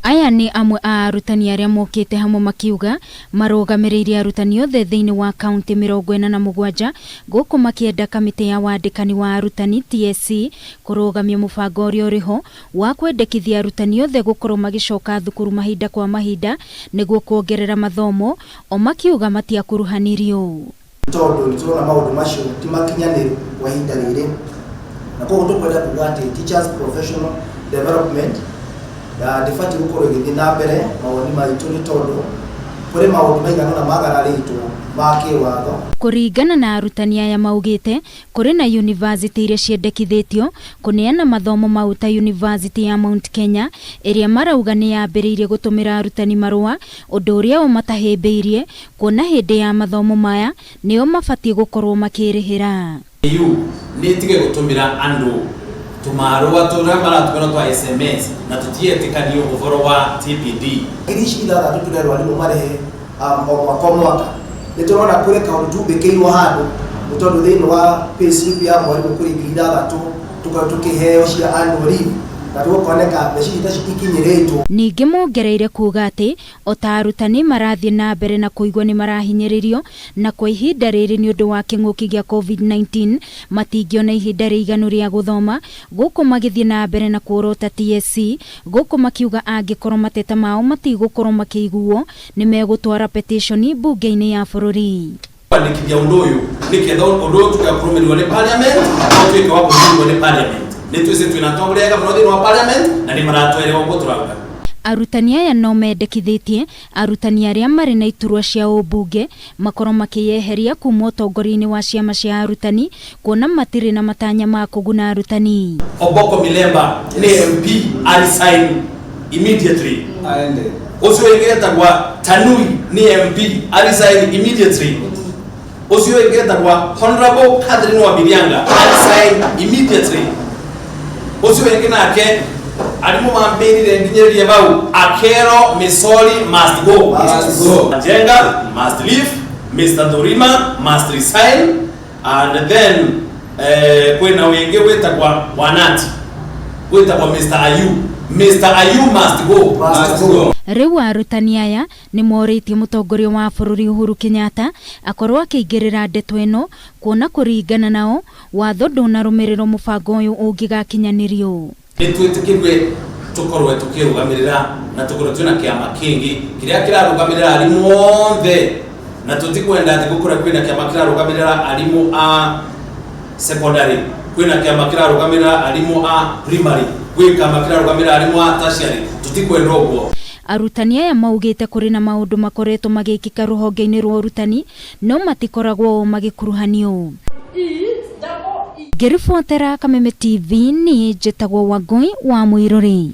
Aya ni amwe a arutani aria mokite hamwe makiuga marugamirira arutani othe thi-ini wa kaunti 47 guku makienda kamiti ya wandikani wa arutani TSC kurugamia mubango uria uriho wa kwendekithia arutani othe gukorwo magicoka thukuru mahinda kwa mahinda niguo kuongerera mathomo o makiuga matiakuruhanirio tondu nitona maundu macio timakinyaniru kwa ihinda riri na kwa tukwenda kuga ati teachers professional development difati gukorwo igithii na mbere mawoni maitu ni tondu kuri maundu maigana na magararitwo makiwatho kuringana na arutani aya maugite kuri na university iria ciendekithitio kuneana mathomo mau ta University ya Mount Kenya iria marauga ni yambiriirie gutumira arutani marua undu uria o matahimbiirie kuona hindi ya mathomo maya nio mabatie gukorwo makirihira ni tige gutumira andu tumarua turia maratumira twa SMS na tutietikania uvoro wa TPD irishi ithara tuturerwa ni marehe kwa mwaka niturona kure kaunti tubekeirwo handu utondu thiini wa payslip ya mwarimu kuri 3 tukiheo cia annual leave na tukoneka meci ikinyiritwo ningi mongereire kuga ati o ta arutani marathie na mbere na kuigwa ni marahinyiririo na kwa ihinda riri ni undu wa king'uki gia COVID-19 matingiona ihinda riiganu ria guthoma guku magithie na mbere na kuorota TSC guku makiuga angikorwo mateta mao matigukorwo makiguo ni megutwara petition bunge-ini ya bururi wandikithia undu uyu niketha undu uyu tugakurumirirwo ni parliament au twike wa kurumirirwo ni parliament nitwise twinatongoria munothi wa parliament na ni maratwere wa guturauga arutani aya no mendekithitie arutani aria mari na iturwa cia ubunge makorwo makiyeheria kuma utongoria-ini wa ciama cia arutani kuona matiri na matanya ma kuguna arutani Oboko Milemba ni MP resign immediately aende ucio ingetagwa Tanui ni MP resign immediately ucio ingetagwa Honorable Catherine Wabirianga resign immediately ucio ingenake alimu mambirire nginyiririe bau Akero Misori must go Jenga must leave, Mr. Dorima must resign, and then kwena wenge wetagwa Wanati wetagwa Mr. Ayu must go. Riu arutani aya ni moritie mutongoria wa bururi Uhuru Kenyatta akorwo akiingirira ndeto ino kuona kuringana nao watho ndunarumirirwo mubango uyu ungigakinyanirio nitwitikirwe tukorwe tukirugamirira na tukorwe twina kiama kingi kiria kirarugamirira arimu othe na tutikwenda ati gukura kwina kiama kirarugamirira arimu a secondary kwina kiama kirarugamirira arimu a primary kwina kiama kirarugamirira arimu a tertiary tutikwenda uguo arutani aya maugite kuri na maundu makoretwo magikika ruhonge-ini rwa urutani no matikoragwo magikuruhanio Ngiribotera Kameme TV ni njitagwo Wangui wa Muiruri.